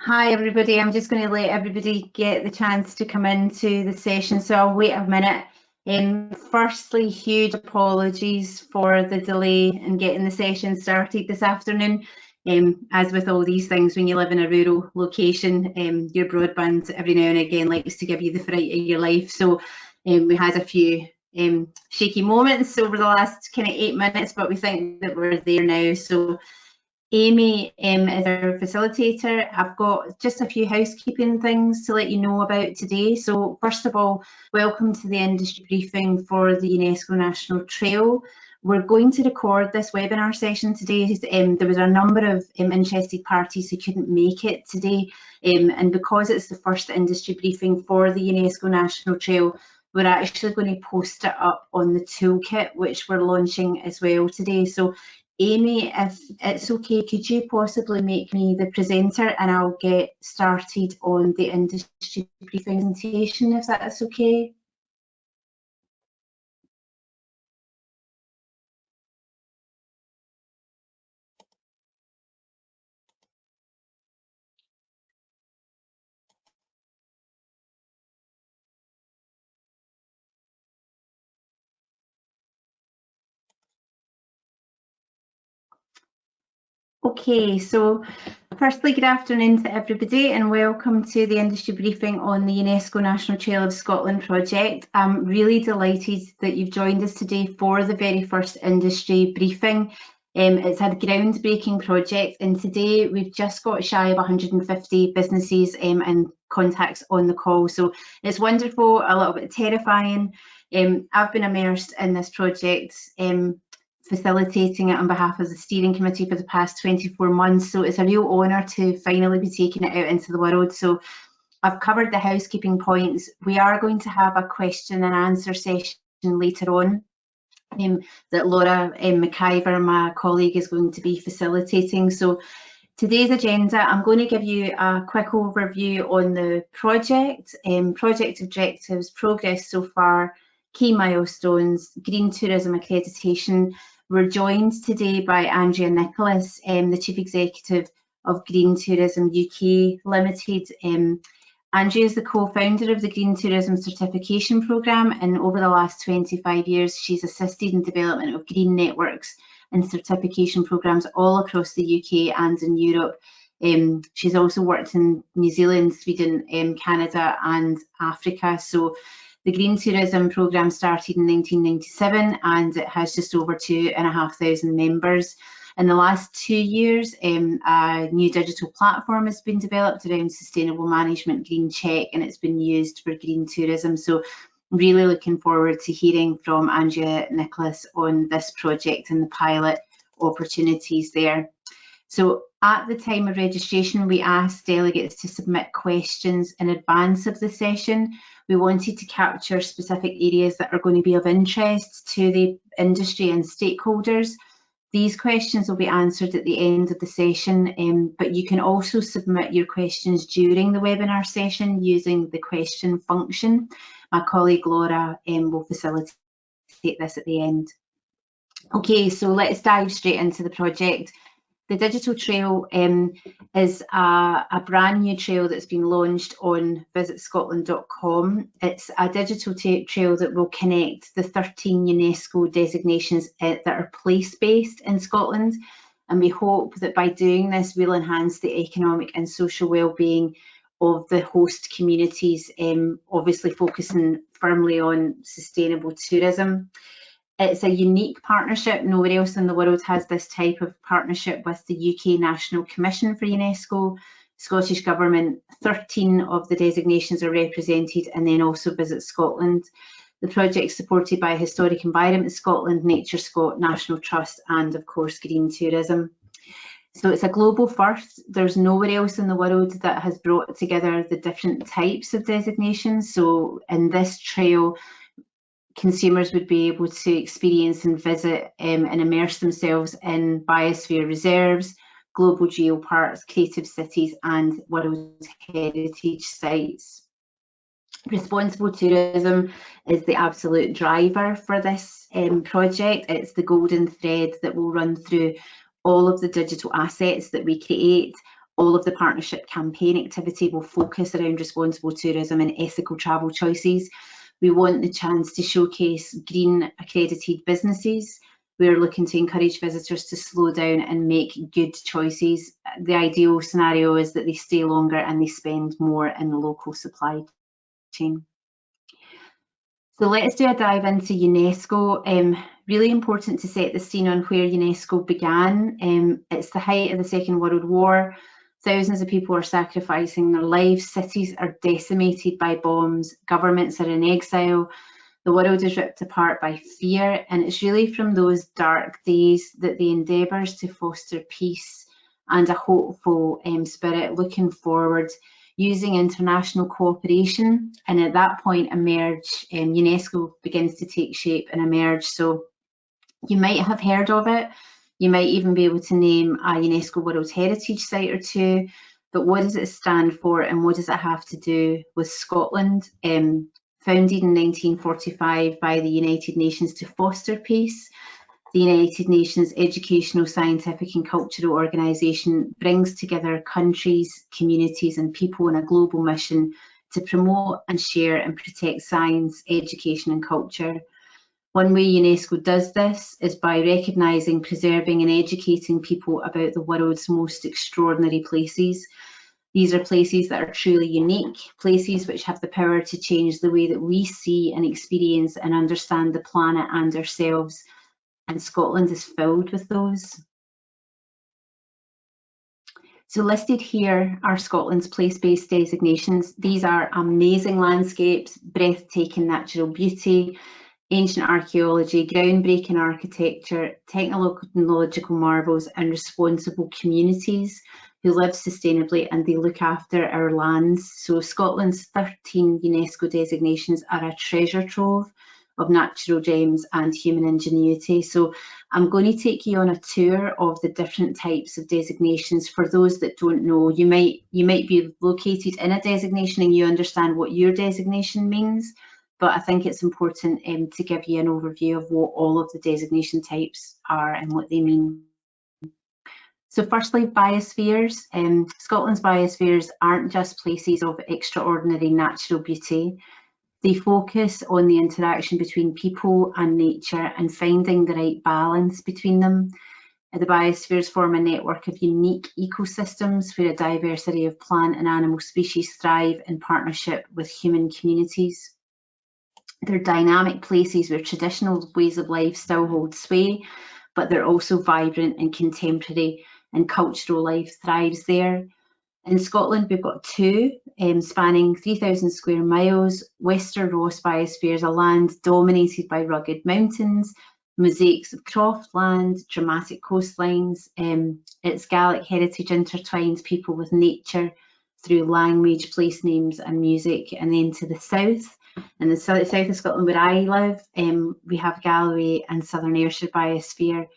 Hi everybody, I'm just going to let everybody get the chance to come into the session, so I'll wait a minute. Firstly, huge apologies for the delay in getting the session started this afternoon. As with all these things, when you live in a rural location, your broadband every now and again likes to give you the fright of your life. So we had a few shaky moments over the last kind of 8 minutes, but we think that we're there now. So Amy is our facilitator. I've got just a few housekeeping things to let you know about today. So first of all, welcome to the industry briefing for the UNESCO National Trail. We're going to record this webinar session today. There was a number of interested parties who couldn't make it today, and because it's the first industry briefing for the UNESCO National Trail, we're actually going to post it up on the toolkit, which we're launching as well today. So Amy, if it's okay, could you possibly make me the presenter and I'll get started on the industry briefing presentation, if that's okay? Okay, so firstly, good afternoon to everybody and welcome to the industry briefing on the UNESCO National Trail of Scotland project. I'm really delighted that you've joined us today for the very first industry briefing. It's a groundbreaking project, and today we've just got shy of 150 businesses and contacts on the call. So it's wonderful, a little bit terrifying. I've been immersed in this project, facilitating it on behalf of the steering committee for the past 24 months. So it's a real honour to finally be taking it out into the world. So I've covered the housekeeping points. We are going to have a question and answer session later on that Laura McIver, my colleague, is going to be facilitating. So today's agenda, I'm going to give you a quick overview on the project, project objectives, progress so far, key milestones, green tourism accreditation. We're joined today by Andrea Nicholas, the Chief Executive of Green Tourism UK Limited. Andrea is the co-founder of the Green Tourism Certification Programme, and over the last 25 years she's assisted in development of green networks and certification programmes all across the UK and in Europe. She's also worked in New Zealand, Sweden, Canada and Africa. So the Green Tourism Programme started in 1997 and it has just over 2,500 members. In the last 2 years, a new digital platform has been developed around sustainable management, Green Check, and it's been used for green tourism. So really looking forward to hearing from Andrea Nicholas on this project and the pilot opportunities there. So at the time of registration, we asked delegates to submit questions in advance of the session. We wanted to capture specific areas that are going to be of interest to the industry and stakeholders. These questions will be answered at the end of the session, but you can also submit your questions during the webinar session using the question function. My colleague Laura will facilitate this at the end. Okay, so let's dive straight into the project. The Digital Trail is a brand new trail that's been launched on VisitScotland.com. It's a digital trail that will connect the 13 UNESCO designations that are place-based in Scotland, and we hope that by doing this we'll enhance the economic and social well-being of the host communities, obviously focusing firmly on sustainable tourism. It's a unique partnership. Nowhere else in the world has this type of partnership with the UK National Commission for UNESCO, Scottish Government. 13 of the designations are represented, and then also Visit Scotland. The project is supported by Historic Environment Scotland, Nature Scot, National Trust, and of course Green Tourism. So it's a global first. There's nowhere else in the world that has brought together the different types of designations. So in this trail, consumers would be able to experience and visit and immerse themselves in biosphere reserves, global geoparks, creative cities and World Heritage Sites. Responsible tourism is the absolute driver for this project. It's the golden thread that will run through all of the digital assets that we create. All of the partnership campaign activity will focus around responsible tourism and ethical travel choices. We want the chance to showcase green accredited businesses. We're looking to encourage visitors to slow down and make good choices. The ideal scenario is that they stay longer and they spend more in the local supply chain. So let's do a dive into UNESCO. Really important to set the scene on where UNESCO began. It's the height of the Second World War. Thousands of people are sacrificing their lives. Cities are decimated by bombs. Governments are in exile. The world is ripped apart by fear. And it's really from those dark days that the endeavours to foster peace and a hopeful spirit looking forward, using international cooperation, and at that point emerge, UNESCO begins to take shape and emerge. So you might have heard of it, you might even be able to name a UNESCO World Heritage Site or two, but what does it stand for and what does it have to do with Scotland? Founded in 1945 by the United Nations to foster peace, the United Nations Educational, Scientific and Cultural Organisation brings together countries, communities and people on a global mission to promote and share and protect science, education and culture. One way UNESCO does this is by recognising, preserving and educating people about the world's most extraordinary places. These are places that are truly unique, places which have the power to change the way that we see and experience and understand the planet and ourselves. And Scotland is filled with those. So listed here are Scotland's place-based designations. These are amazing landscapes, breathtaking natural beauty, ancient archaeology, groundbreaking architecture, technological marvels and responsible communities who live sustainably and they look after our lands. So Scotland's 13 UNESCO designations are a treasure trove of natural gems and human ingenuity. So I'm going to take you on a tour of the different types of designations. For those that don't know, you might be located in a designation and you understand what your designation means, but I think it's important to give you an overview of what all of the designation types are and what they mean. So firstly, biospheres. Scotland's biospheres aren't just places of extraordinary natural beauty. They focus on the interaction between people and nature and finding the right balance between them. The biospheres form a network of unique ecosystems where a diversity of plant and animal species thrive in partnership with human communities. They're dynamic places where traditional ways of life still hold sway, but they're also vibrant and contemporary, and cultural life thrives there. In Scotland, we've got two spanning 3,000 square miles. Wester Ross Biospheres, a land dominated by rugged mountains, mosaics of croftland, dramatic coastlines. Its Gaelic heritage intertwines people with nature through language, place names and music. And then to the south, in the south of Scotland where I live, we have Galloway and Southern Ayrshire Biosphere.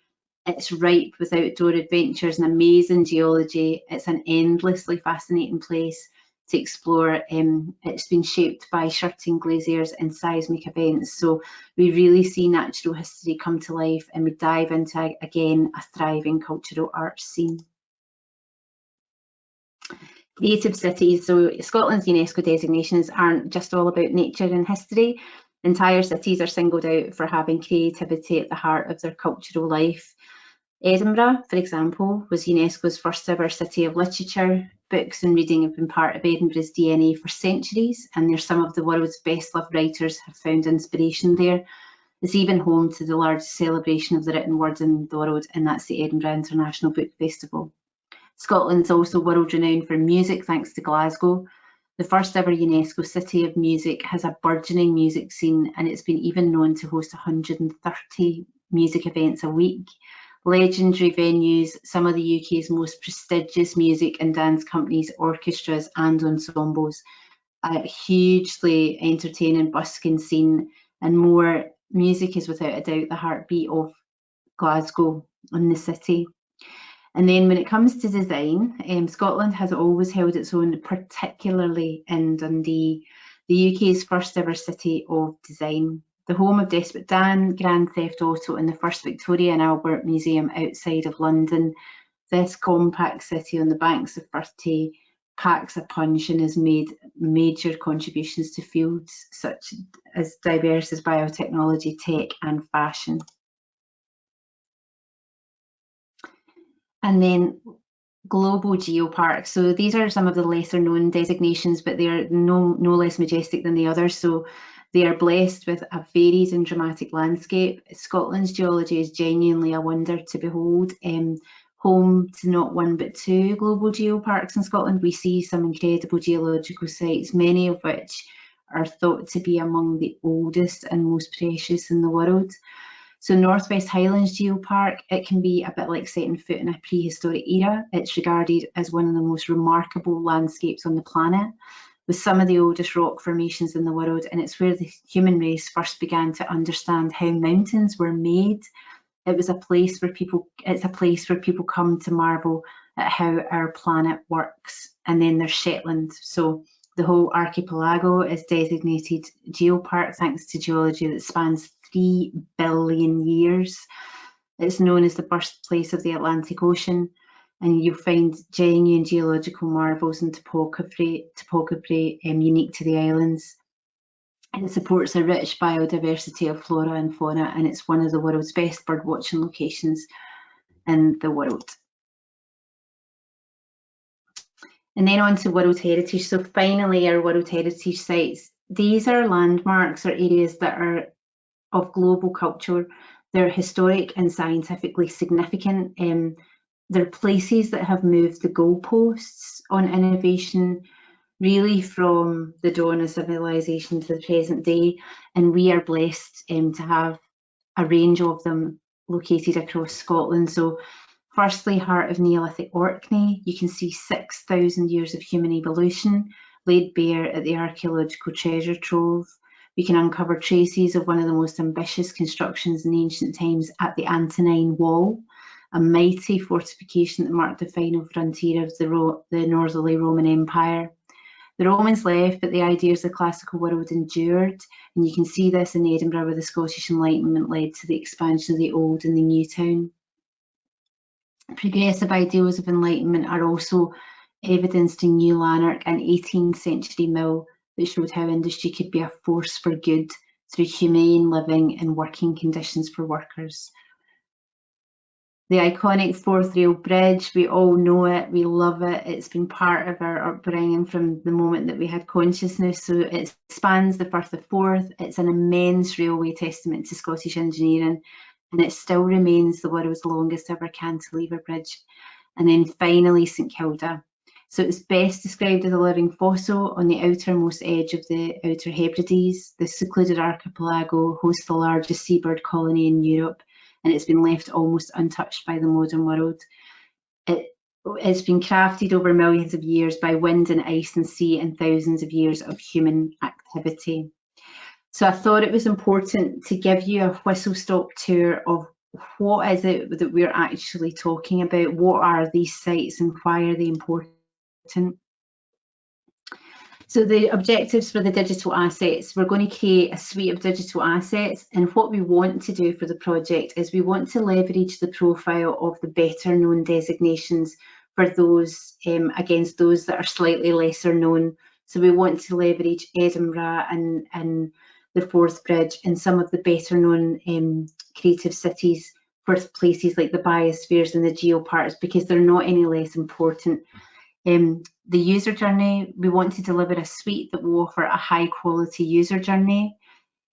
It's ripe with outdoor adventures and amazing geology. It's an endlessly fascinating place to explore. It's been shaped by shirting glaciers and seismic events. So we really see natural history come to life and we dive into, again, a thriving cultural arts scene. Creative cities. So Scotland's UNESCO designations aren't just all about nature and history. Entire cities are singled out for having creativity at the heart of their cultural life. Edinburgh, for example, was UNESCO's first ever city of literature. Books and reading have been part of Edinburgh's DNA for centuries, and some of the world's best loved writers have found inspiration there. It's even home to the largest celebration of the written word in the world, and that's the Edinburgh International Book Festival. Scotland's also world renowned for music thanks to Glasgow. The first ever UNESCO City of Music has a burgeoning music scene, and it's been even known to host 130 music events a week. Legendary venues, some of the UK's most prestigious music and dance companies, orchestras and ensembles, a hugely entertaining busking scene and more. Music is without a doubt the heartbeat of Glasgow and the city. And then when it comes to design, Scotland has always held its own, particularly in Dundee, the UK's first ever city of design. The home of Desperate Dan, Grand Theft Auto and the first Victoria and Albert Museum outside of London. this compact city on the banks of Firth Tay packs a punch and has made major contributions to fields such as diverse as biotechnology, tech and fashion. And then global geoparks. So these are some of the lesser known designations, but they are no less majestic than the others. So they are blessed with a varied and dramatic landscape. Scotland's geology is genuinely a wonder to behold. Home to not one but two global geoparks in Scotland, we see some incredible geological sites, many of which are thought to be among the oldest and most precious in the world. So North West Highlands Geopark, it can be a bit like setting foot in a prehistoric era. It's regarded as one of the most remarkable landscapes on the planet, with some of the oldest rock formations in the world, and it's where the human race first began to understand how mountains were made. It's a place where people come to marvel at how our planet works. And then there's Shetland. So the whole archipelago is designated geopark thanks to geology that spans 3 billion years. It's known as the birthplace of the Atlantic Ocean, and you'll find genuine geological marvels and topography unique to the islands. It supports a rich biodiversity of flora and fauna, and it's one of the world's best bird watching locations in the world. And then on to World Heritage. So finally, our World Heritage sites. These are landmarks or areas that are of global culture. They're historic and scientifically significant. They're places that have moved the goalposts on innovation, really from the dawn of civilization to the present day, and we are blessed to have a range of them located across Scotland. So firstly, heart of Neolithic Orkney, you can see 6,000 years of human evolution laid bare at the archaeological treasure trove. We can uncover traces of one of the most ambitious constructions in ancient times at the Antonine Wall, a mighty fortification that marked the final frontier of the northerly Roman Empire. The Romans left, but the ideas of the classical world endured, and you can see this in Edinburgh, where the Scottish Enlightenment led to the expansion of the old and the new town. Progressive ideals of enlightenment are also evidenced in New Lanark, an 18th century mill that showed how industry could be a force for good through humane living and working conditions for workers. The iconic Fourth Rail Bridge, we all know it, we love it. It's been part of our upbringing from the moment that we had consciousness. So it spans the Firth of Forth. It's an immense railway testament to Scottish engineering, and it still remains the world's longest ever cantilever bridge. And then finally, St Kilda. So it's best described as a living fossil on the outermost edge of the Outer Hebrides. The secluded archipelago hosts the largest seabird colony in Europe, and it's been left almost untouched by the modern world. It's been crafted over millions of years by wind and ice and sea and thousands of years of human activity. So I thought it was important to give you a whistle-stop tour of what is it that we're actually talking about, what are these sites and why are they important. So the objectives for the digital assets, we're going to create a suite of digital assets, and what we want to do for the project is we want to leverage the profile of the better known designations for those against those that are slightly lesser known. So we want to leverage Edinburgh and the Forth Bridge and some of the better known creative cities for places like the biospheres and the geoparks, because they're not any less important. The user journey, we want to deliver a suite that will offer a high quality user journey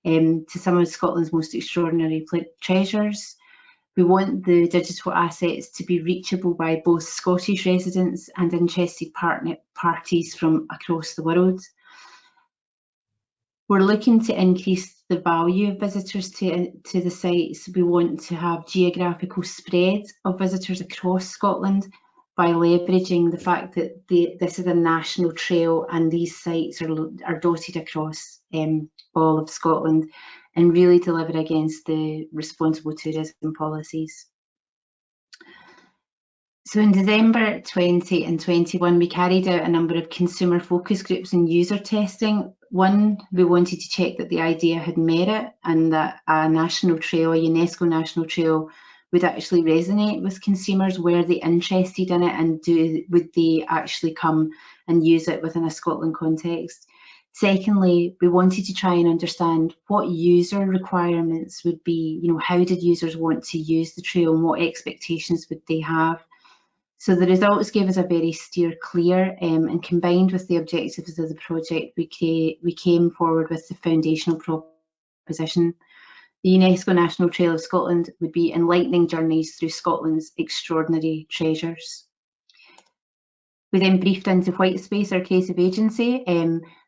to some of Scotland's most extraordinary treasures. We want the digital assets to be reachable by both Scottish residents and interested parties from across the world. We're looking to increase the value of visitors to the sites. We want to have geographical spread of visitors across Scotland by leveraging the fact that this is a national trail and these sites are dotted across all of Scotland, and really deliver against the responsible tourism policies. So in December 20 and 21, we carried out a number of consumer focus groups and user testing. One, we wanted to check that the idea had merit and that a national trail, a UNESCO national trail, would actually resonate with consumers. Were they interested in it, and would they actually come and use it within a Scotland context? Secondly, we wanted to try and understand what user requirements would be. How did users want to use the trail, and what expectations would they have? So the results gave us a very steer clear, and combined with the objectives of the project, we came forward with the foundational proposition. The UNESCO National Trail of Scotland would be enlightening journeys through Scotland's extraordinary treasures. We then briefed into Whitespace, our creative agency.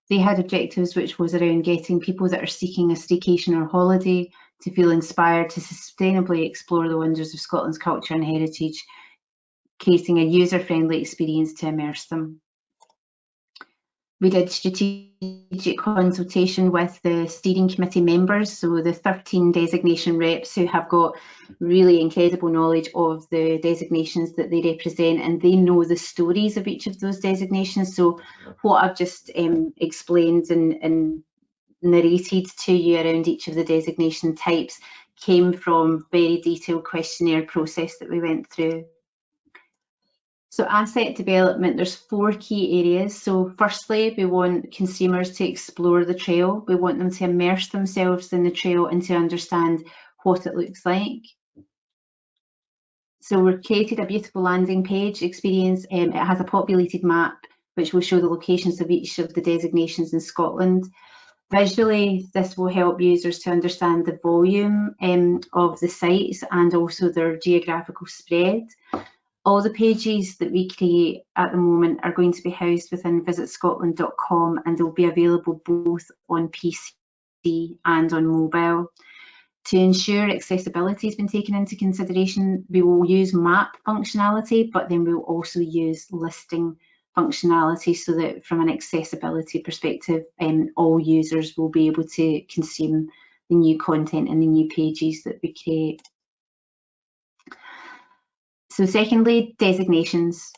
They had objectives which was around getting people that are seeking a staycation or holiday to feel inspired to sustainably explore the wonders of Scotland's culture and heritage, creating a user-friendly experience to immerse them. We did strategic consultation with the steering committee members, so the 13 designation reps who have got really incredible knowledge of the designations that they represent, and they know the stories of each of those designations. So what I've just explained and narrated to you around each of the designation types came from very detailed questionnaire process that we went through. So asset development, there's 4 key areas. So firstly, we want consumers to explore the trail. We want them to immerse themselves in the trail and to understand what it looks like. So we've created a beautiful landing page experience. It has a populated map which will show the locations of each of the designations in Scotland. Visually, this will help users to understand the volume of the sites and also their geographical spread. All the pages that we create at the moment are going to be housed within VisitScotland.com, and they'll be available both on PC and on mobile. To ensure accessibility has been taken into consideration, we will use map functionality, but then we'll also use listing functionality so that from an accessibility perspective, all users will be able to consume the new content and the new pages that we create. So secondly, designations.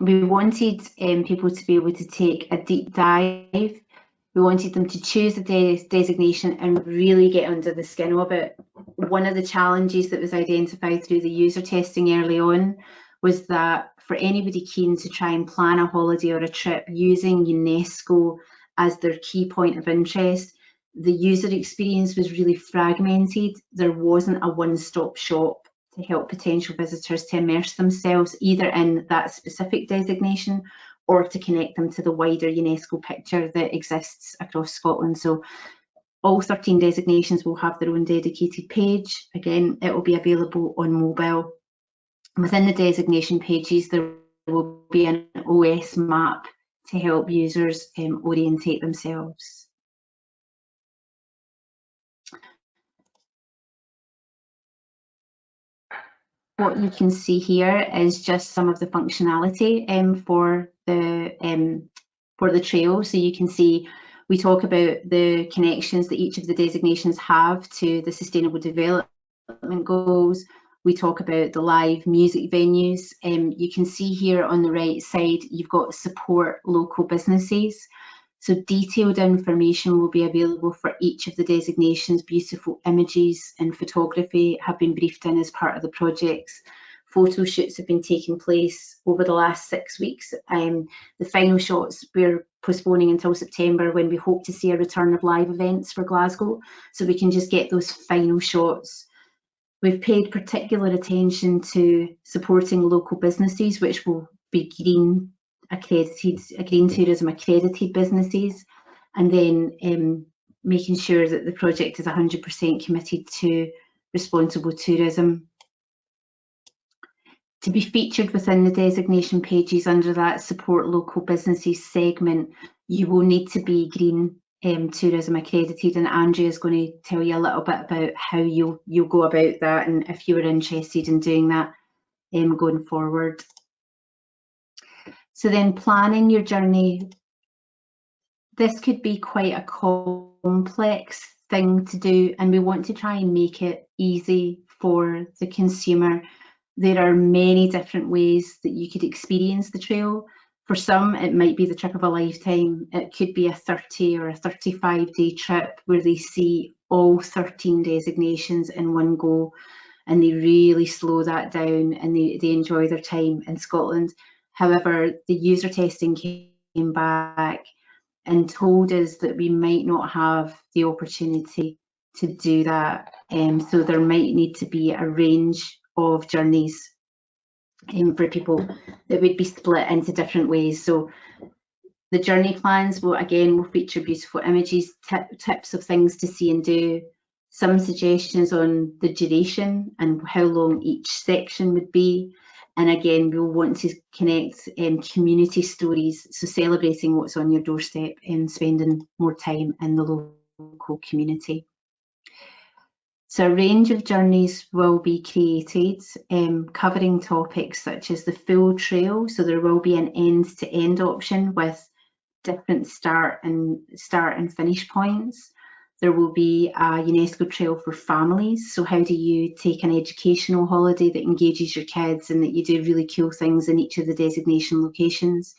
We wanted people to be able to take a deep dive. We wanted them to choose the designation and really get under the skin of it. One of the challenges that was identified through the user testing early on was that for anybody keen to try and plan a holiday or a trip using UNESCO as their key point of interest, the user experience was really fragmented. There wasn't a one-stop shop to help potential visitors to immerse themselves either in that specific designation or to connect them to the wider UNESCO picture that exists across Scotland. So all 13 designations will have their own dedicated page. Again, it will be available on mobile. Within the designation pages, there will be an OS map to help users orientate themselves. What you can see here is just some of the functionality for the trail. So you can see we talk about the connections that each of the designations have to the Sustainable Development Goals. We talk about the live music venues. You can see here on the right side, you've got support local businesses. So detailed information will be available for each of the designations. Beautiful images and photography have been briefed in as part of the projects. Photo shoots have been taking place over the last 6 weeks. The final shots we're postponing until September, when we hope to see a return of live events for Glasgow, so we can just get those final shots. We've paid particular attention to supporting local businesses, which will be green tourism accredited businesses, and then making sure that the project is 100% committed to responsible tourism. To be featured within the designation pages under that support local businesses segment, you will need to be green tourism accredited, and Andrea is going to tell you a little bit about how you'll go about that, and if you were interested in doing that going forward. So then planning your journey, this could be quite a complex thing to do, and we want to try and make it easy for the consumer. There are many different ways that you could experience the trail. For some, it might be the trip of a lifetime. It could be a 30 or a 35-day trip where they see all 13 designations in one go, and they really slow that down and they enjoy their time in Scotland. However, the user testing came back and told us that we might not have the opportunity to do that. So there might need to be a range of journeys for people that would be split into different ways. So the journey plans will feature beautiful images, tips of things to see and do, some suggestions on the duration and how long each section would be. And again, we'll want to connect community stories, so celebrating what's on your doorstep and spending more time in the local community. So a range of journeys will be created, covering topics such as the full trail. So there will be an end-to-end option with different start and finish points. There will be a UNESCO Trail for families. So how do you take an educational holiday that engages your kids and that you do really cool things in each of the designation locations?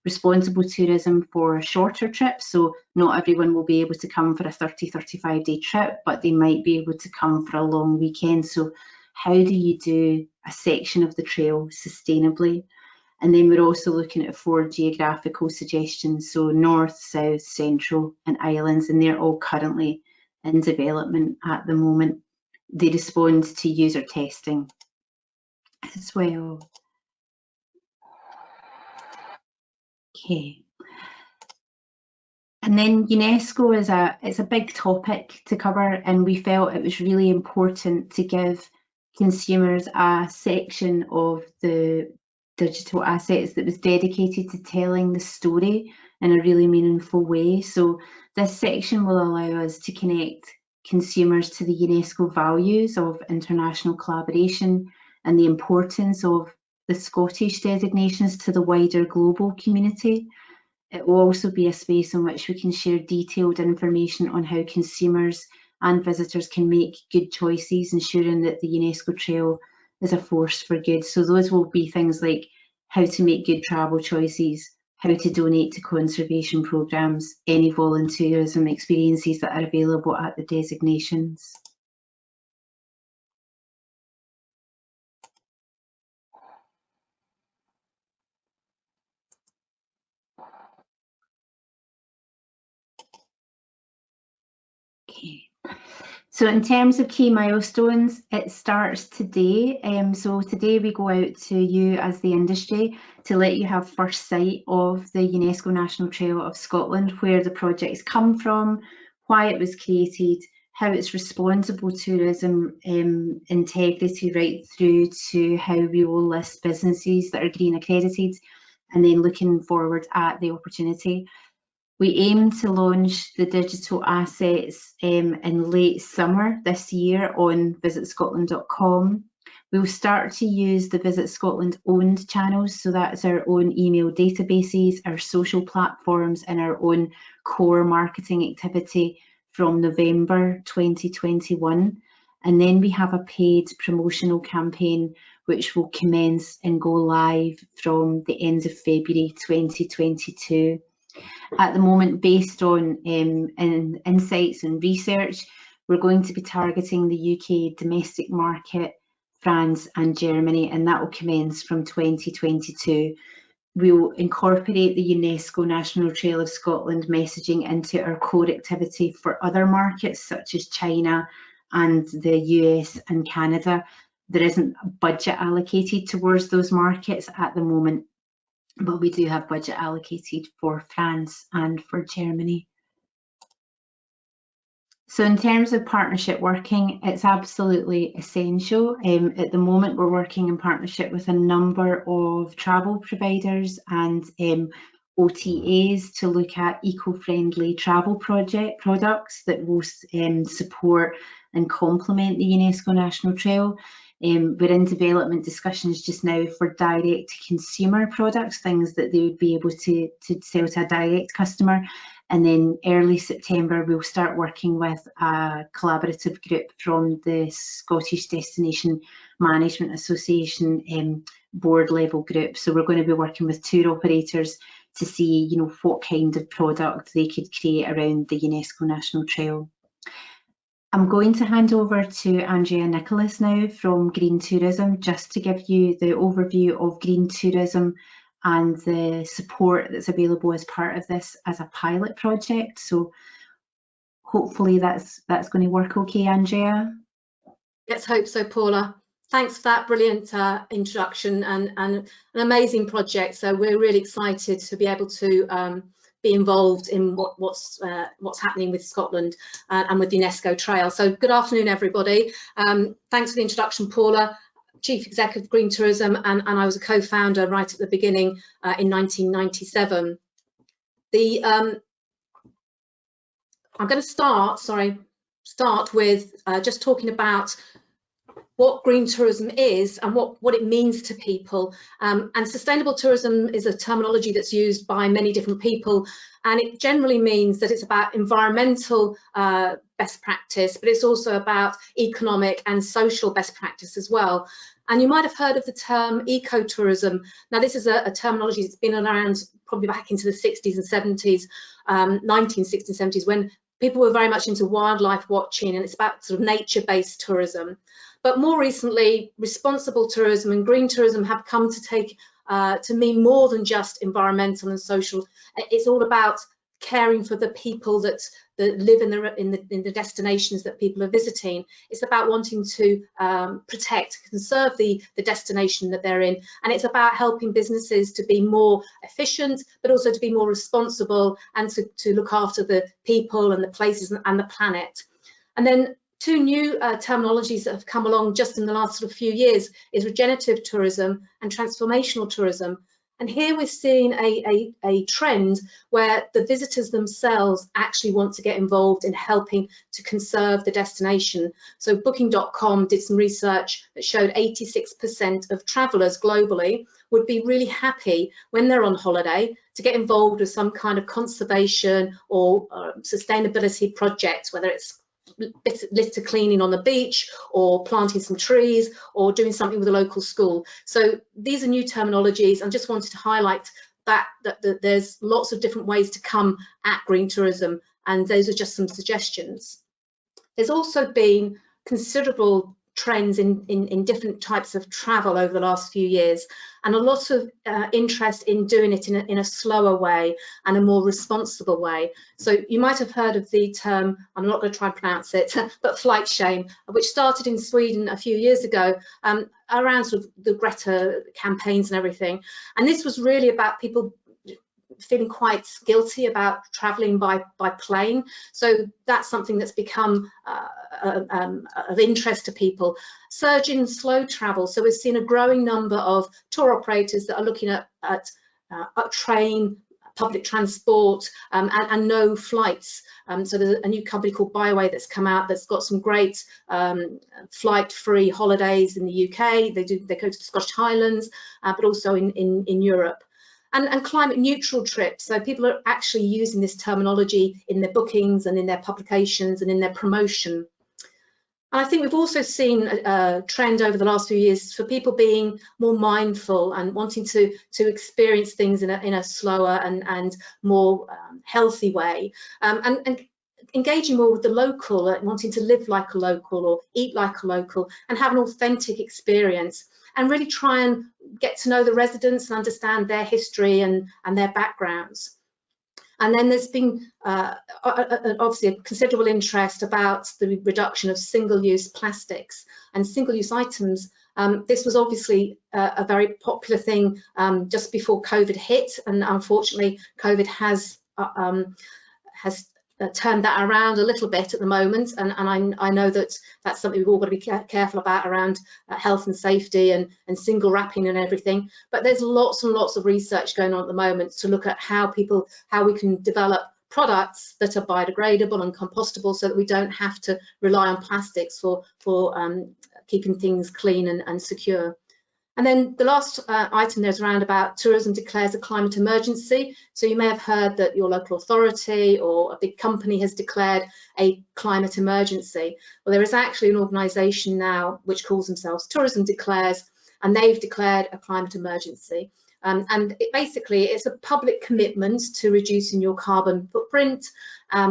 Responsible tourism for shorter trips. So not everyone will be able to come for a 35 day trip, but they might be able to come for a long weekend. So how do you do a section of the trail sustainably? And then we're also looking at 4 geographical suggestions, so North, South, Central and Islands, and they're all currently in development at the moment. They respond to user testing as well. Okay. And then UNESCO is a big topic to cover, and we felt it was really important to give consumers a section of the digital assets that was dedicated to telling the story in a really meaningful way. So this section will allow us to connect consumers to the UNESCO values of international collaboration and the importance of the Scottish designations to the wider global community. It will also be a space in which we can share detailed information on how consumers and visitors can make good choices, ensuring that the UNESCO Trail is a force for good. So those will be things like how to make good travel choices, how to donate to conservation programmes, any volunteerism experiences that are available at the designations. Okay. So in terms of key milestones, it starts today. So today we go out to you as the industry to let you have first sight of the UNESCO National Trail of Scotland, where the project's come from, why it was created, how it's responsible tourism integrity right through to how we will list businesses that are green accredited, and then looking forward at the opportunity. We aim to launch the digital assets in late summer this year on VisitScotland.com. We'll start to use the Visit Scotland owned channels, so that's our own email databases, our social platforms and our own core marketing activity from November 2021. And then we have a paid promotional campaign which will commence and go live from the end of February 2022. At the moment, based on insights and research, we're going to be targeting the UK domestic market, France and Germany, and that will commence from 2022. We'll incorporate the UNESCO National Trail of Scotland messaging into our core activity for other markets such as China and the US and Canada. There isn't a budget allocated towards those markets at the moment, but we do have budget allocated for France and for Germany. So in terms of partnership working, it's absolutely essential. At the moment, we're working in partnership with a number of travel providers and OTAs to look at eco-friendly travel products that will support and complement the UNESCO National Trail. We're in development discussions just now for direct to consumer products, things that they would be able to sell to a direct customer. And then early September, we'll start working with a collaborative group from the Scottish Destination Management Association board level group. So we're going to be working with tour operators to see, what kind of product they could create around the UNESCO National Trail. I'm going to hand over to Andrea Nicholas now from Green Tourism, just to give you the overview of green tourism and the support that's available as part of this as a pilot project. So hopefully that's going to work okay, Andrea. Let's hope so, Paula. Thanks for that brilliant introduction and an amazing project. So we're really excited to be able to be involved in what's happening with Scotland and with the UNESCO Trail. So good afternoon, everybody. Thanks for the introduction, Paula. Chief Executive of Green Tourism, and I was a co-founder right at the beginning in 1997. I'm going to start with just talking about what green tourism is and what it means to people. And sustainable tourism is a terminology that's used by many different people, and it generally means that it's about environmental best practice, but it's also about economic and social best practice as well. And you might have heard of the term ecotourism. Now, this is a terminology that's been around probably back into the 60s and 70s, 1960s and 70s, when people were very much into wildlife watching, and it's about sort of nature-based tourism. But more recently, responsible tourism and green tourism have come to take to mean more than just environmental and social. It's all about caring for the people that live in the destinations that people are visiting. It's about wanting to protect, conserve the destination that they're in, and it's about helping businesses to be more efficient, but also to be more responsible and to look after the people and the places and the planet. And then two new terminologies that have come along just in the last sort of few years is regenerative tourism and transformational tourism. And here we're seeing a trend where the visitors themselves actually want to get involved in helping to conserve the destination. So Booking.com did some research that showed 86% of travellers globally would be really happy when they're on holiday to get involved with some kind of conservation or sustainability project, whether it's litter cleaning on the beach or planting some trees or doing something with a local school. So these are new terminologies. I just wanted to highlight that there's lots of different ways to come at green tourism, and those are just some suggestions. There's also been considerable trends in different types of travel over the last few years, and a lot of interest in doing it in a slower way and a more responsible way. So you might have heard of the term, I'm not going to try and pronounce it, but flight shame, which started in Sweden a few years ago around sort of the Greta campaigns and everything. And this was really about people feeling quite guilty about travelling by plane. So that's something that's become of interest to people. Surge in slow travel. So we've seen a growing number of tour operators that are looking at train, public transport, and no flights. So there's a new company called Byway that's come out that's got some great flight-free holidays in the UK. They go to the Scottish Highlands, but also in Europe. And climate neutral trips. So people are actually using this terminology in their bookings and in their publications and in their promotion. And I think we've also seen a trend over the last few years for people being more mindful and wanting to experience things in a slower and more healthy way, and engaging more with the local, wanting to live like a local or eat like a local and have an authentic experience, and really try and get to know the residents and understand their history and their backgrounds. And then there's been obviously a considerable interest about the reduction of single-use plastics and single-use items. This was obviously a very popular thing just before COVID hit, and unfortunately COVID has turned that around a little bit at the moment, and I know that that's something we've all got to be careful about around health and safety and single wrapping and everything. But there's lots and lots of research going on at the moment to look at how we can develop products that are biodegradable and compostable, so that we don't have to rely on plastics for keeping things clean and secure. And then the last item there's around about tourism declares a climate emergency. So you may have heard that your local authority or a big company has declared a climate emergency. Well, there is actually an organisation now which calls themselves Tourism Declares, and they've declared a climate emergency. And basically it's a public commitment to reducing your carbon footprint.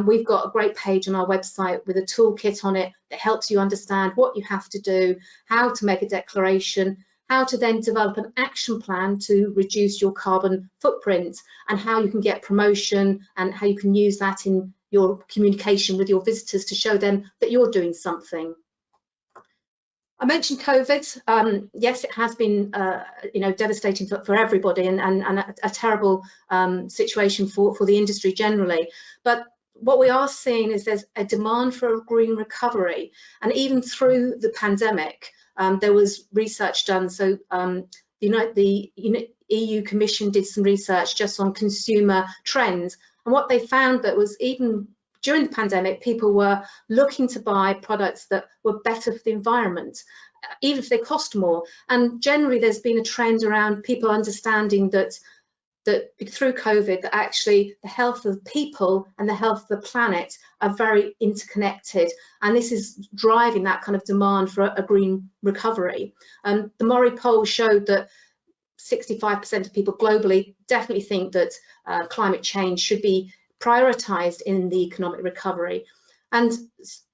We've got a great page on our website with a toolkit on it that helps you understand what you have to do, how to make a declaration, how to then develop an action plan to reduce your carbon footprint, and how you can get promotion and how you can use that in your communication with your visitors to show them that you're doing something. I mentioned COVID. Yes, it has been devastating for everybody, and a terrible situation for the industry generally. But what we are seeing is there's a demand for a green recovery, and even through the pandemic, there was research done. So the EU Commission did some research just on consumer trends, and what they found that was even during the pandemic, people were looking to buy products that were better for the environment, even if they cost more. And generally, there's been a trend around people understanding that through COVID, that actually the health of people and the health of the planet are very interconnected. And this is driving that kind of demand for a green recovery. The Mori poll showed that 65% of people globally definitely think that climate change should be prioritised in the economic recovery. And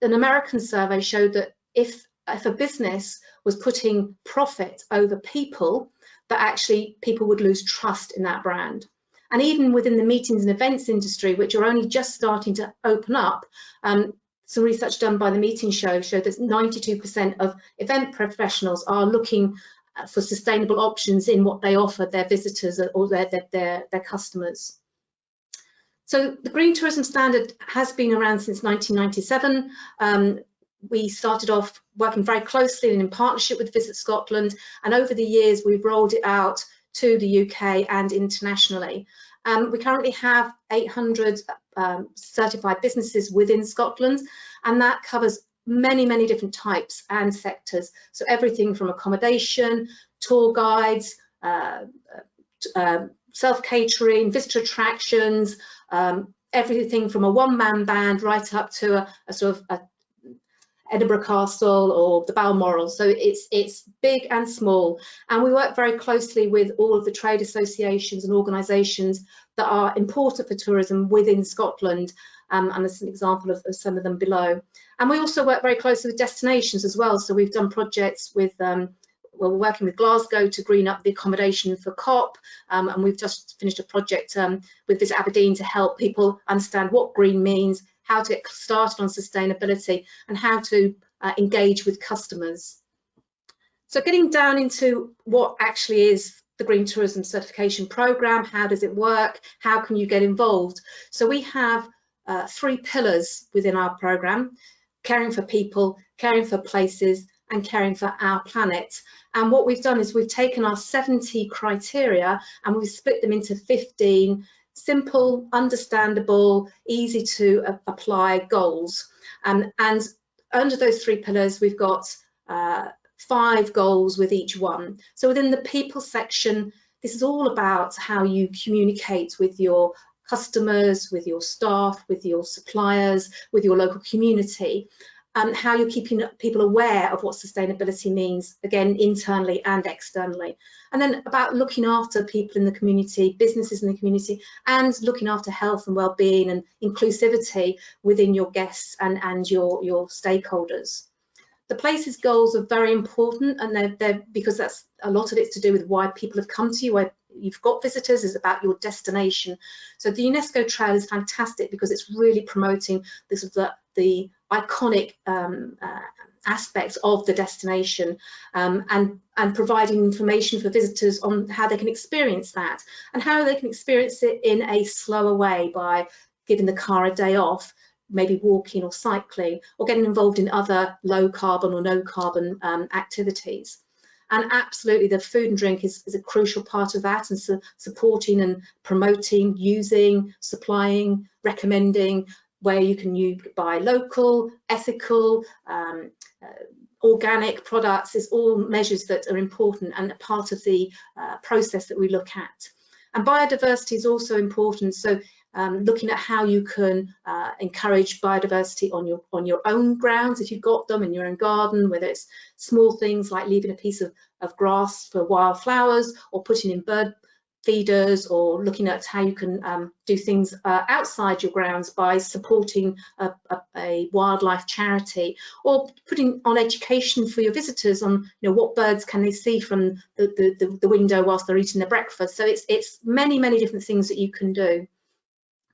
an American survey showed that if a business was putting profit over people, that actually people would lose trust in that brand. And even within the meetings and events industry, which are only just starting to open up, some research done by the Meeting Show showed that 92% of event professionals are looking for sustainable options in what they offer their visitors or their customers. So the Green Tourism Standard has been around since 1997. We started off working very closely and in partnership with Visit Scotland, and over the years we've rolled it out to the UK and internationally. We currently have 800 certified businesses within Scotland, and that covers many different types and sectors. So everything from accommodation, tour guides, self-catering, visitor attractions, everything from a one-man band right up to a sort of Edinburgh Castle or the Balmoral. So it's big and small, and we work very closely with all of the trade associations and organisations that are important for tourism within Scotland, and there's an example of some of them below. And we also work very closely with destinations as well. So we've done projects with we're working with Glasgow to green up the accommodation for COP, and we've just finished a project with Visit Aberdeen to help people understand what green means, how to get started on sustainability, and how to engage with customers. So getting down into what actually is the Green Tourism Certification Programme, how does it work, how can you get involved? So we have 3 pillars within our programme: caring for people, caring for places, and caring for our planet. And what we've done is we've taken our 70 criteria and we've split them into 15 simple, understandable, easy to apply goals. And under those 3 pillars, we've got 5 goals with each one. So within the people section, this is all about how you communicate with your customers, with your staff, with your suppliers, with your local community, and how you're keeping people aware of what sustainability means, again, internally and externally. And then about looking after people in the community, businesses in the community, and looking after health and well-being and inclusivity within your guests and your stakeholders. The places goals are very important, and they're because that's a lot of it's to do with why people have come to you, why you've got visitors, is about your destination. So the UNESCO Trail is fantastic because it's really promoting this the iconic aspects of the destination, and providing information for visitors on how they can experience that and how they can experience it in a slower way by giving the car a day off, maybe walking or cycling, or getting involved in other low carbon or no carbon activities. And absolutely the food and drink is a crucial part of that, and supporting and promoting, using, supplying, recommending where you can buy local, ethical, organic products is all measures that are important and a part of the process that we look at. And biodiversity is also important, so looking at how you can encourage biodiversity on your own grounds if you've got them in your own garden, whether it's small things like leaving a piece of grass for wildflowers or putting in bird feeders, or looking at how you can do things outside your grounds by supporting a wildlife charity, or putting on education for your visitors on, you know, what birds can they see from the window whilst they're eating their breakfast. So it's many different things that you can do.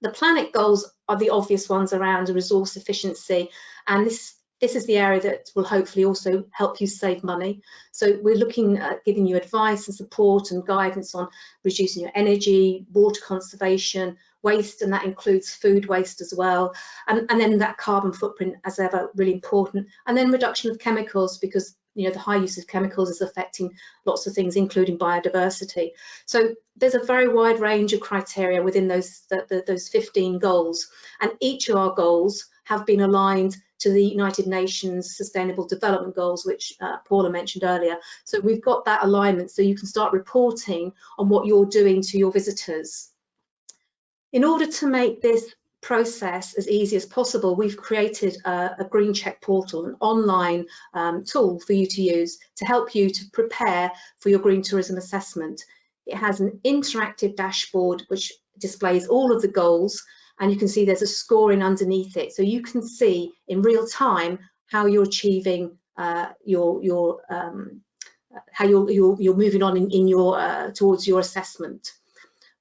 The planet goals are the obvious ones around resource efficiency, and this is the area that will hopefully also help you save money. So we're looking at giving you advice and support and guidance on reducing your energy, water conservation, waste, and that includes food waste as well. And then that carbon footprint, as ever, really important. And then reduction of chemicals, because, you know, the high use of chemicals is affecting lots of things, including biodiversity. So there's a very wide range of criteria within those 15 goals, and each of our goals have been aligned to the United Nations Sustainable Development Goals, which Paula mentioned earlier. So we've got that alignment, so you can start reporting on what you're doing to your visitors. In order to make this process as easy as possible, we've created a Green Check portal, an online tool for you to use to help you to prepare for your green tourism assessment. It has an interactive dashboard which displays all of the goals, and you can see there's a scoring underneath it, so you can see in real time how you're achieving how you're moving on in your towards your assessment.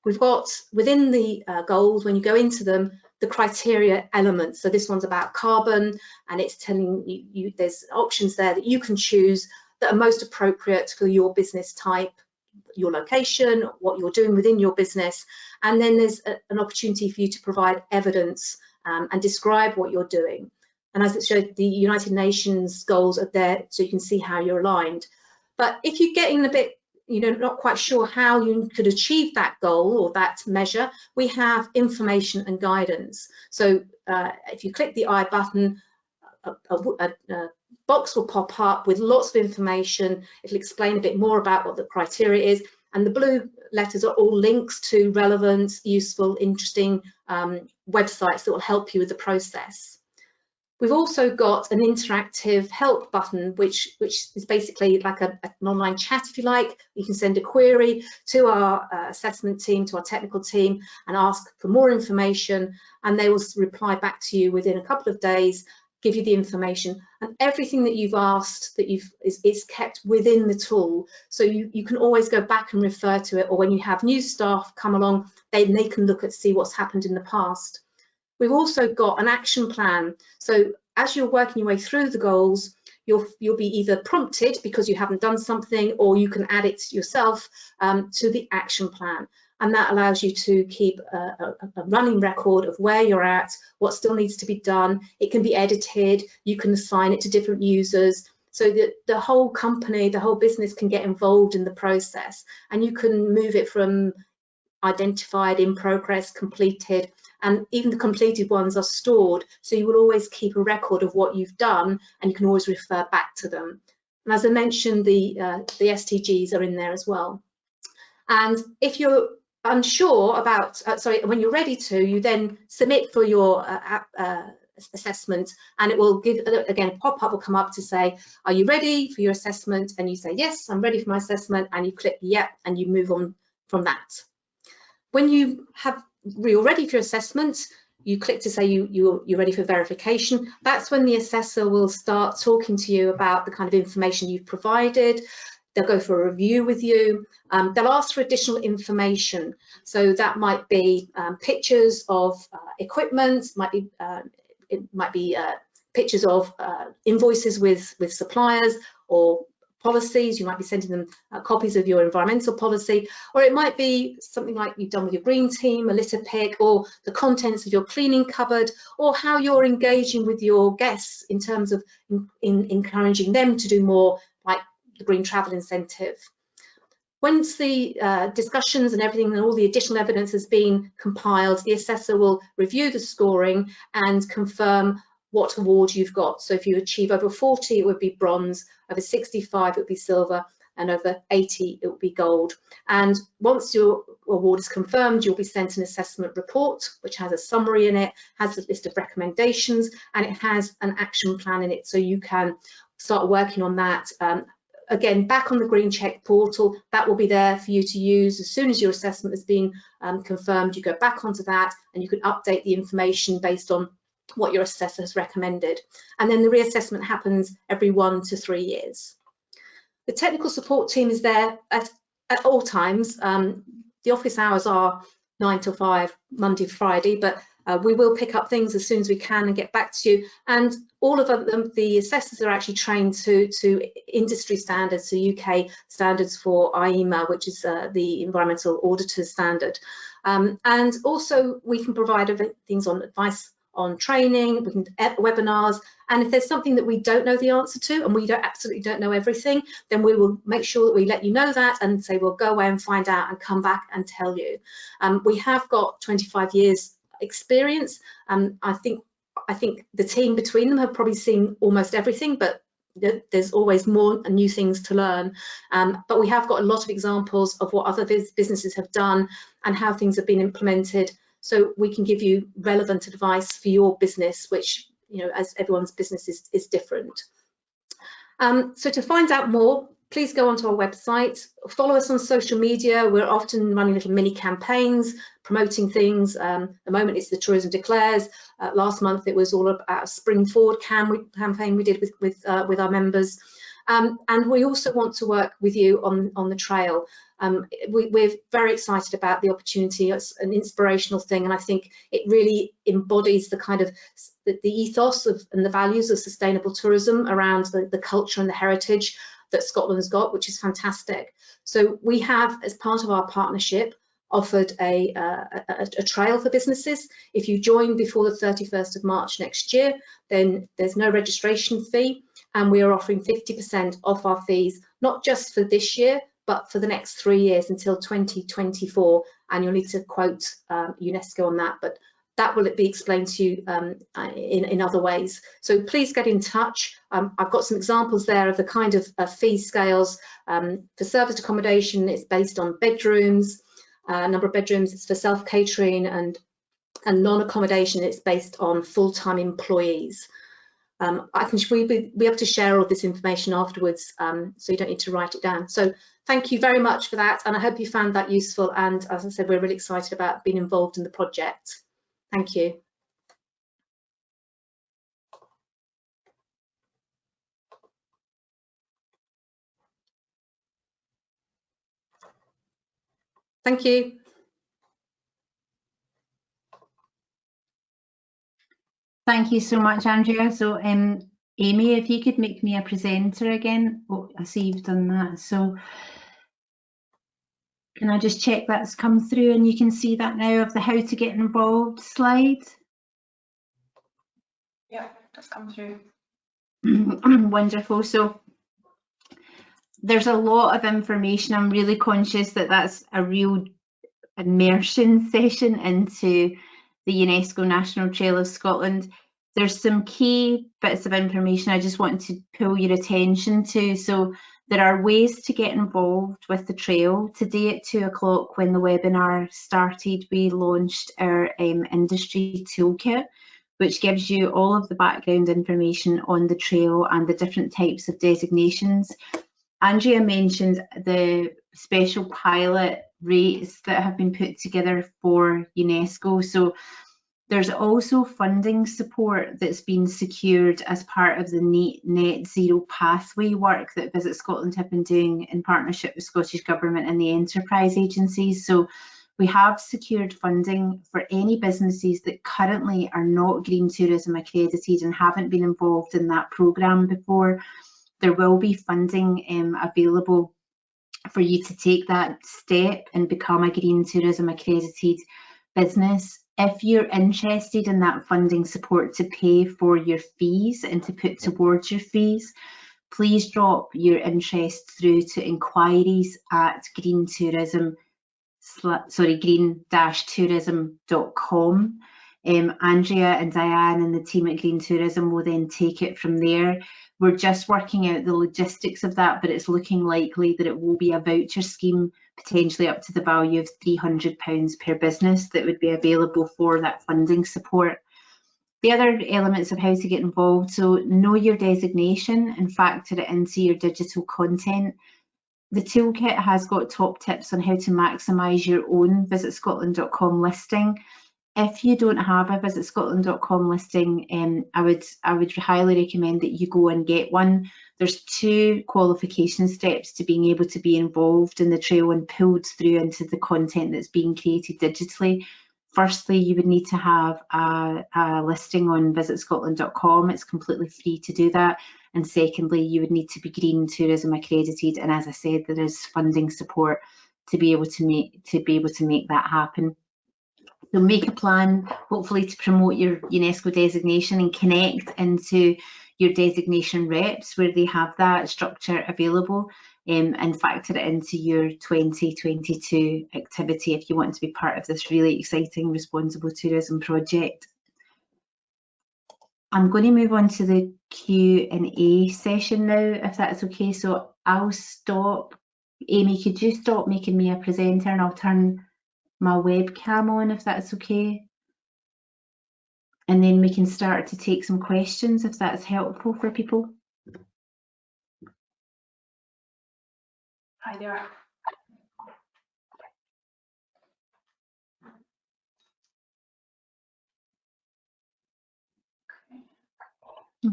We've got within the goals, when you go into them, the criteria elements. So this one's about carbon, and it's telling you there's options there that you can choose that are most appropriate for your business type, your location, what you're doing within your business. And then there's an opportunity for you to provide evidence and describe what you're doing. And as it showed, the United Nations goals are there so you can see how you're aligned. But if you're getting a bit, you know, not quite sure how you could achieve that goal or that measure, we have information and guidance. So if you click the I button, a box will pop up with lots of information. It'll explain a bit more about what the criteria is, and the blue letters are all links to relevant, useful, interesting websites that will help you with the process. We've also got an interactive help button, which is basically like an online chat, if you like. You can send a query to our assessment team, to our technical team, and ask for more information, and they will reply back to you within a couple of days, give you the information, and everything that you've asked that is kept within the tool, so you can always go back and refer to it, or when you have new staff come along, they can look at see what's happened in the past. We've also got an action plan, so as you're working your way through the goals, you'll be either prompted because you haven't done something, or you can add it yourself to the action plan. And that allows you to keep a running record of where you're at, what still needs to be done. It can be edited, you can assign it to different users, so that the whole company, the whole business can get involved in the process, and you can move it from identified, in progress, completed, and even the completed ones are stored, so you will always keep a record of what you've done, and you can always refer back to them. And as I mentioned, the SDGs are in there as well. And if you're unsure about, when you're ready to, you then submit for your assessment, and it will give, again, a pop-up will come up to say, are you ready for your assessment? And you say, yes, I'm ready for my assessment, and you click yep, and you move on from that. When you're ready for your assessment, you click to say you're ready for verification. That's when the assessor will start talking to you about the kind of information you've provided. They'll go for a review with you. They'll ask for additional information. So that might be pictures of equipment, it might be pictures of invoices with suppliers, or policies. You might be sending them copies of your environmental policy, or it might be something like you've done with your green team, a litter pick, or the contents of your cleaning cupboard, or how you're engaging with your guests in terms of encouraging them to do more, like the green travel incentive. Once the discussions and everything and all the additional evidence has been compiled, the assessor will review the scoring and confirm what award you've got. So if you achieve over 40, it would be bronze, over 65, it would be silver, and over 80, it would be gold. And once your award is confirmed, you'll be sent an assessment report, which has a summary in it, has a list of recommendations, and it has an action plan in it, so you can start working on that again, back on the Green Check portal, that will be there for you to use. As soon as your assessment has been confirmed, you go back onto that and you can update the information based on what your assessor has recommended. And then the reassessment happens every 1 to 3 years. The technical support team is there at all times. The office hours are 9 till 5, Monday to Friday, but we will pick up things as soon as we can and get back to you. And all of them, the assessors are actually trained to industry standards, so UK standards for IEMA, which is the Environmental Auditors Standard. And also we can provide things on advice on training, we can webinars, and if there's something that we don't know the answer to and we absolutely don't know everything, then we will make sure that we let you know that and say we'll go away and find out and come back and tell you. We have got 25 years experience. I think the team between them have probably seen almost everything, but there's always more and new things to learn. But we have got a lot of examples of what other businesses have done and how things have been implemented, so we can give you relevant advice for your business, which, you know, as everyone's business is different. So to find out more, please go onto our website, follow us on social media. We're often running little mini campaigns, promoting things. At the moment it's the Tourism Declares. Last month it was all about a Spring Forward campaign we did with our members. And we also want to work with you on the trail. We're very excited about the opportunity. It's an inspirational thing, and I think it really embodies the kind of the ethos of and the values of sustainable tourism around the culture and the heritage that Scotland's got, which is fantastic. So we have, as part of our partnership, offered a trail for businesses. If you join before the 31st of March next year, then there's no registration fee, and we are offering 50% off our fees, not just for this year, but for the next 3 years until 2024. And you'll need to quote UNESCO on that, but that will be explained to you in other ways. So please get in touch. I've got some examples there of the kind of fee scales. For serviced accommodation, it's based on bedrooms, number of bedrooms. It's for self-catering, and non-accommodation, it's based on full-time employees. We'll be able to share all this information afterwards, so you don't need to write it down. So thank you very much for that, and I hope you found that useful. And as I said, we're really excited about being involved in the project. Thank you. Thank you. Thank you so much, Andrea. So Amy, if you could make me a presenter again. Oh, I see you've done that. So can I just check that's come through and you can see that now of the how to get involved slide? Yeah, that's come through. Wonderful. So there's a lot of information. I'm really conscious that that's a real immersion session into the UNESCO National Trail of Scotland. There's some key bits of information I just want to pull your attention to. So there are ways to get involved with the trail. Today at 2 o'clock, when the webinar started, we launched our industry toolkit, which gives you all of the background information on the trail and the different types of designations. Andrea mentioned the special pilot rates that have been put together for UNESCO. So there's also funding support that's been secured as part of the net zero pathway work that Visit Scotland have been doing in partnership with Scottish Government and the enterprise agencies. So we have secured funding for any businesses that currently are not green tourism accredited and haven't been involved in that programme before. There will be funding available for you to take that step and become a green tourism accredited business. If you're interested in that funding support to pay for your fees and to put towards your fees, please drop your interest through to inquiries at green-tourism.com. Andrea and Diane and the team at Green Tourism will then take it from there. We're just working out the logistics of that, but it's looking likely that it will be a voucher scheme, potentially up to the value of £300 per business, that would be available for that funding support. The other elements of how to get involved, so know your designation and factor it into your digital content. The toolkit has got top tips on how to maximise your own VisitScotland.com listing. If you don't have a VisitScotland.com listing, I would highly recommend that you go and get one. There's 2 qualification steps to being able to be involved in the trail and pulled through into the content that's being created digitally. Firstly, you would need to have a listing on VisitScotland.com. It's completely free to do that. And secondly, you would need to be Green Tourism accredited. And as I said, there is funding support to be able to make that happen. So make a plan, hopefully, to promote your UNESCO designation and connect into your designation reps where they have that structure available, and factor it into your 2022 activity if you want to be part of this really exciting responsible tourism project. I'm going to move on to the Q&A session now, if that's okay. So I'll stop. Amy, could you stop making me a presenter and I'll turn my webcam on, if that's okay? And then we can start to take some questions if that's helpful for people. Hi there.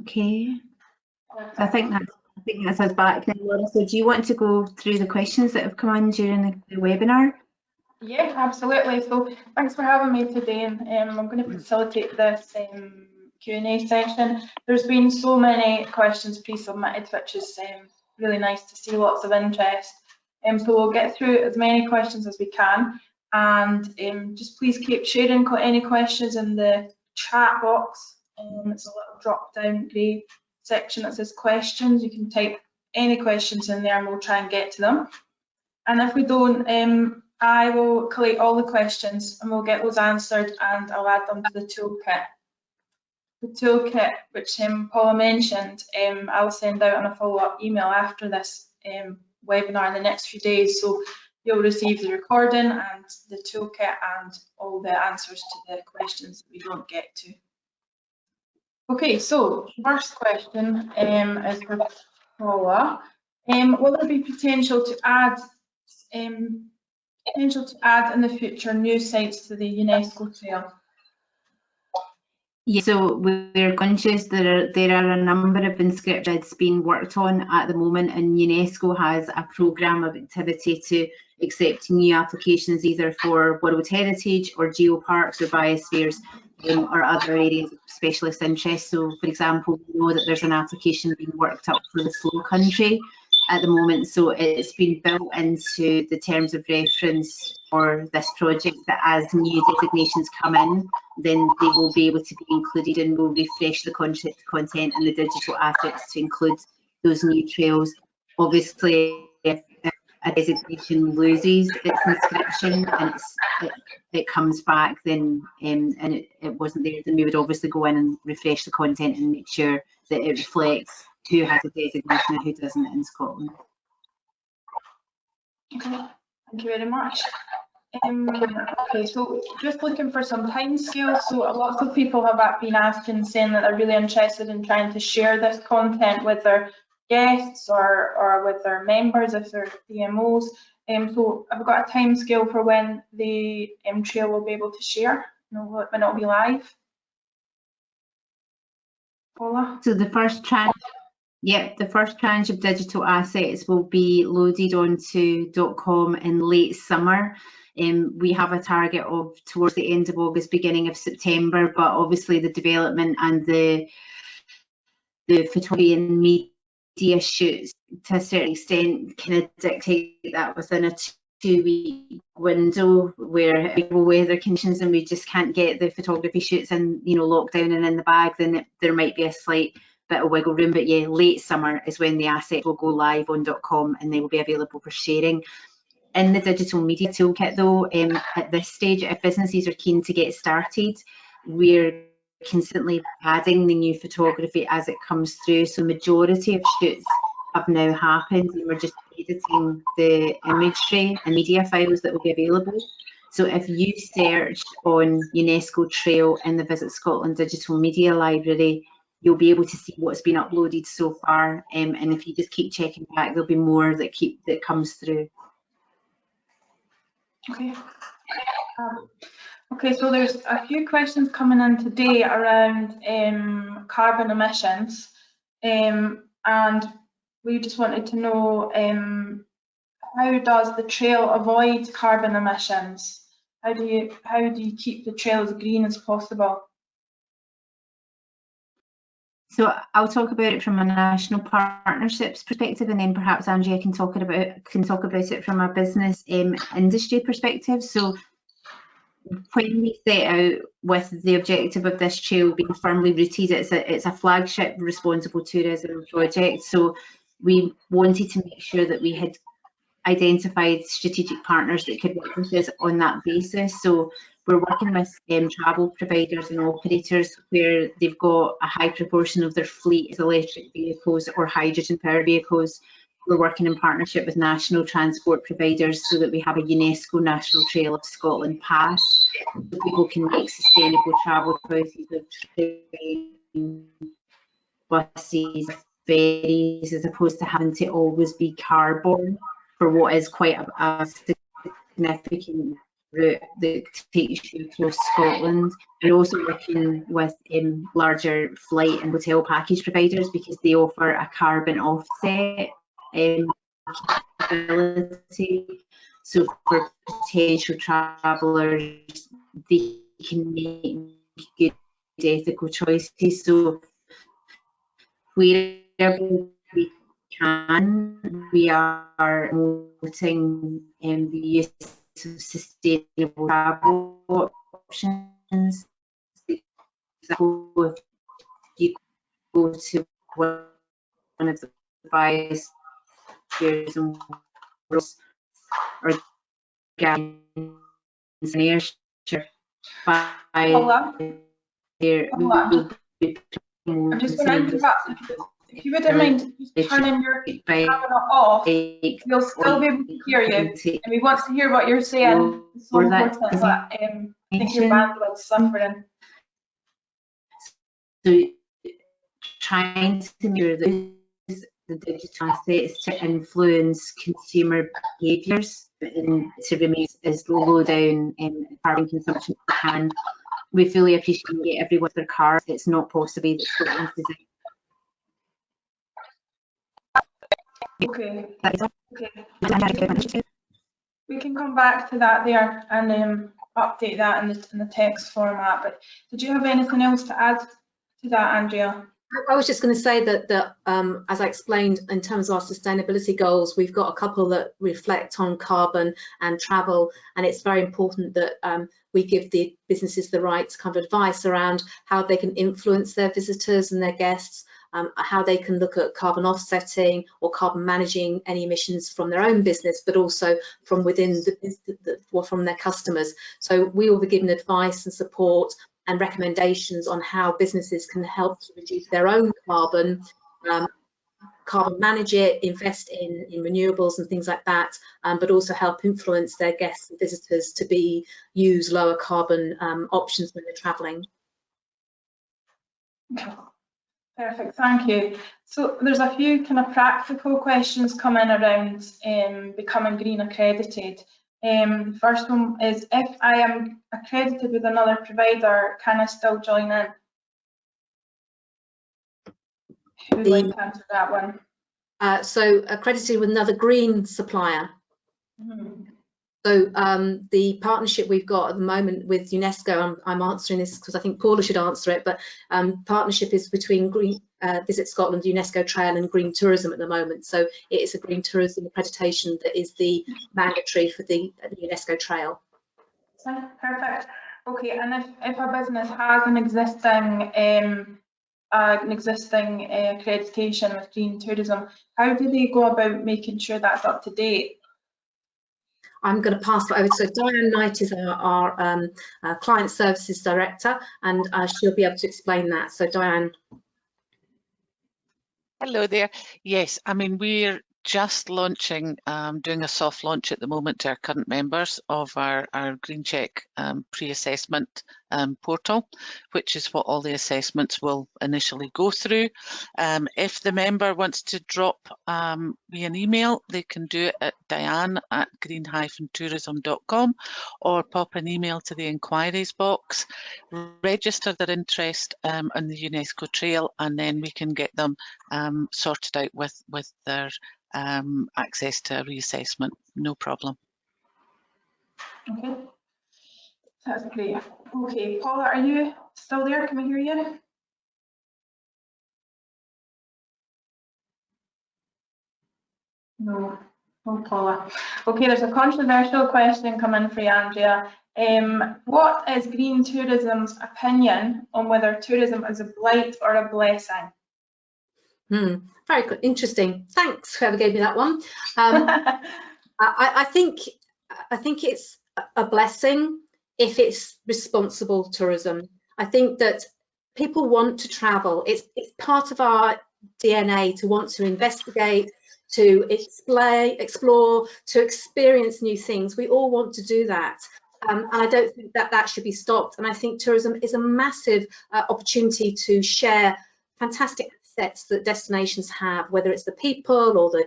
Okay. I think that's us back now, Laura. So do you want to go through the questions that have come in during the webinar? Yeah, absolutely. So thanks for having me today, and I'm going to facilitate this Q&A session. There's been so many questions pre-submitted, which is really nice to see, lots of interest. So we'll get through as many questions as we can, and just please keep sharing any questions in the chat box. It's a little drop-down grey section that says questions. You can type any questions in there and we'll try and get to them. And if we don't, I will collate all the questions and we'll get those answered, and I'll add them to the toolkit. The toolkit, which Paula mentioned, I'll send out on a follow-up email after this webinar in the next few days. So you'll receive the recording and the toolkit and all the answers to the questions that we don't get to. Okay, so first question is for Paula. Will there be potential to add in the future new sites to the UNESCO Trail? Yeah, so we're conscious there are a number of inscriptions being worked on at the moment, and UNESCO has a programme of activity to accept new applications either for World Heritage or geoparks or biospheres, or other areas of specialist interest. So, for example, we know that there's an application being worked up for the Slow Country at the moment, so it's been built into the terms of reference for this project that as new designations come in, then they will be able to be included, and we'll refresh the content and the digital assets to include those new trails. Obviously, if a designation loses its inscription and it comes back, then and it wasn't there, then we would obviously go in and refresh the content and make sure that it reflects who has a designation and who doesn't in Scotland. Okay, thank you very much. Okay, so just looking for some time scales. So lots of people have been asking, saying that they're really interested in trying to share this content with their guests or with their members if they're DMOs. So I've got a time scale for when the trail will be able to share. When it'll be live. Paula? So the first tranche, the first tranche of digital assets will be loaded onto .com in late summer. We have a target of towards the end of August, beginning of September, but obviously the development and the photography and media shoots to a certain extent kind of dictate that within a 2-week window where weather conditions and we just can't get the photography shoots in, lockdown and in the bag, then there might be a slight bit of wiggle room. But yeah, late summer is when the asset will go live on .com and they will be available for sharing. In the digital media toolkit though, at this stage, if businesses are keen to get started, we're constantly adding the new photography as it comes through. So majority of shoots have now happened and we're just editing the imagery and media files that will be available. So if you search on UNESCO Trail in the Visit Scotland Digital Media Library, you'll be able to see what's been uploaded so far, and if you just keep checking back, there'll be more that comes through. Okay. Okay, so there's a few questions coming in today around carbon emissions, and we just wanted to know how does the trail avoid carbon emissions? How do you keep the trail as green as possible? So I'll talk about it from a national partnerships perspective, and then perhaps Andrea can talk about it from a business industry perspective. So when we set out with the objective of this trail being firmly rooted, it's a flagship responsible tourism project. So we wanted to make sure that we had identified strategic partners that could work with us on that basis. So we're working with travel providers and operators where they've got a high proportion of their fleet as electric vehicles or hydrogen powered vehicles. We're working in partnership with national transport providers so that we have a UNESCO National Trail of Scotland pass, so people can make sustainable travel choices of train, buses, ferries, as opposed to having to always be car-borne for what is quite a significant route that takes you across Scotland. We're also working with larger flight and hotel package providers because they offer a carbon offset capability. So for potential travellers, they can make good ethical choices. So wherever we can, we are promoting the use of sustainable travel options. So if you go to one of the biospheres and worlds or gardens and ayrshire, I'm just going to interrupt. If you wouldn't mind just turning your camera off, we'll still be able to hear you, and we want to hear what you're saying. It's so important, but I think your bandwidth's suffering. So trying to mirror the digital assets to influence consumer behaviours and to remain as low down carbon consumption as we can. We fully appreciate everyone with their cars. It's not possible that Scotland's design. Okay. Okay. We can come back to that there and update that in the text format. But did you have anything else to add to that, Andrea? I was just going to say that as I explained, in terms of our sustainability goals, we've got a couple that reflect on carbon and travel, and it's very important that we give the businesses the right kind of advice around how they can influence their visitors and their guests, how they can look at carbon offsetting or carbon managing any emissions from their own business, but also from within from their customers. So we will be given advice and support and recommendations on how businesses can help to reduce their own carbon, carbon manage it, invest in renewables and things like that, but also help influence their guests and visitors to use lower carbon options when they're travelling. Perfect, thank you. So there's a few kind of practical questions coming around becoming green accredited. The first one is, if I am accredited with another provider, can I still join in? Who would like to answer that one? So accredited with another green supplier. Mm-hmm. So the partnership we've got at the moment with UNESCO, I'm answering this because I think Paula should answer it, but partnership is between Visit Scotland, UNESCO Trail and Green Tourism at the moment. So it is a Green Tourism accreditation that is the mandatory for the UNESCO Trail. Perfect. Okay, and if a business has an existing accreditation with Green Tourism, how do they go about making sure that's up to date? I'm going to pass that over. So Diane Knight is our Client Services Director, and she'll be able to explain that. So Diane. Hello there. Yes, I mean, we're just launching, doing a soft launch at the moment to our current members of our Green Check pre-assessment portal, which is what all the assessments will initially go through. If the member wants to drop me an email, they can do it at diane@green-tourism.com or pop an email to the inquiries box, register their interest on the UNESCO Trail, and then we can get them sorted out with their access to a reassessment, no problem. Okay, that's great. Okay, Paula, are you still there? Can we hear you? No, Paula. Okay, there's a controversial question coming for you, Andrea. What is green tourism's opinion on whether tourism is a blight or a blessing? Very good, interesting. Thanks, whoever gave me that one. I think it's a blessing if it's responsible tourism. I think that people want to travel. It's part of our DNA to want to investigate, to explore, to experience new things. We all want to do that. And I don't think that should be stopped. And I think tourism is a massive opportunity to share fantastic assets that destinations have, whether it's the people or the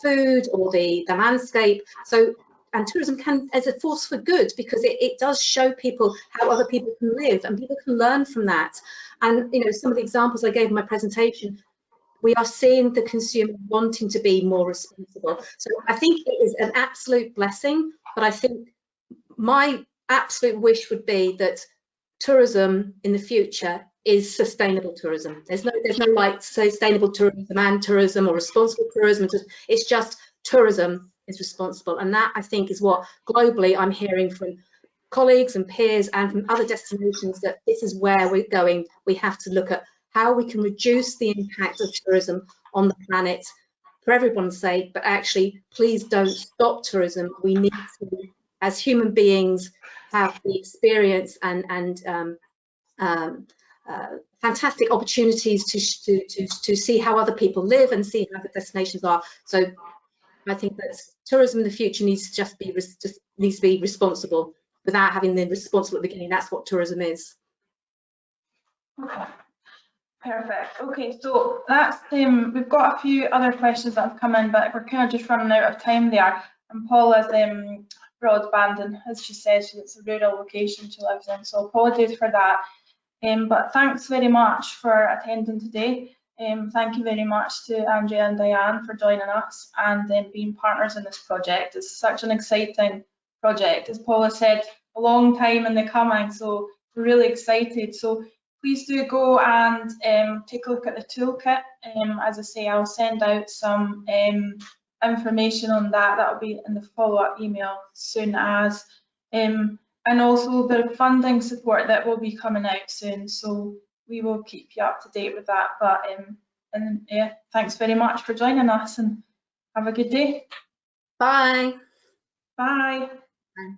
food or the landscape. So, and tourism is a force for good, because it does show people how other people can live, and people can learn from that. And you know, some of the examples I gave in my presentation, we are seeing the consumer wanting to be more responsible. So I think it is an absolute blessing, but I think my absolute wish would be that tourism in the future is sustainable tourism. There's no like sustainable tourism and tourism or responsible tourism. It's just tourism is responsible, and that I think is what globally I'm hearing from colleagues and peers and from other destinations, that this is where we're going. We have to look at how we can reduce the impact of tourism on the planet for everyone's sake, but actually please don't stop tourism. We need to, as human beings, have the experience and fantastic opportunities to see how other people live and see how the destinations are. So I think that tourism in the future needs to just be responsible without having the responsible at the beginning. That's what tourism is. Okay, perfect. Okay, so that's we've got a few other questions that have come in, but we're kind of just running out of time there. And Paula's broadband, and as she said, it's a rural location she lives in, so apologies for that. But thanks very much for attending today. Thank you very much to Andrea and Diane for joining us and being partners in this project. It's such an exciting project. As Paula said, a long time in the coming, so we're really excited. So please do go and take a look at the toolkit. As I say, I'll send out some information on that. That'll be in the follow-up email soon as. And also the funding support that will be coming out soon, so we will keep you up to date with that. But and yeah, thanks very much for joining us, and have a good day. Bye. Bye. Bye.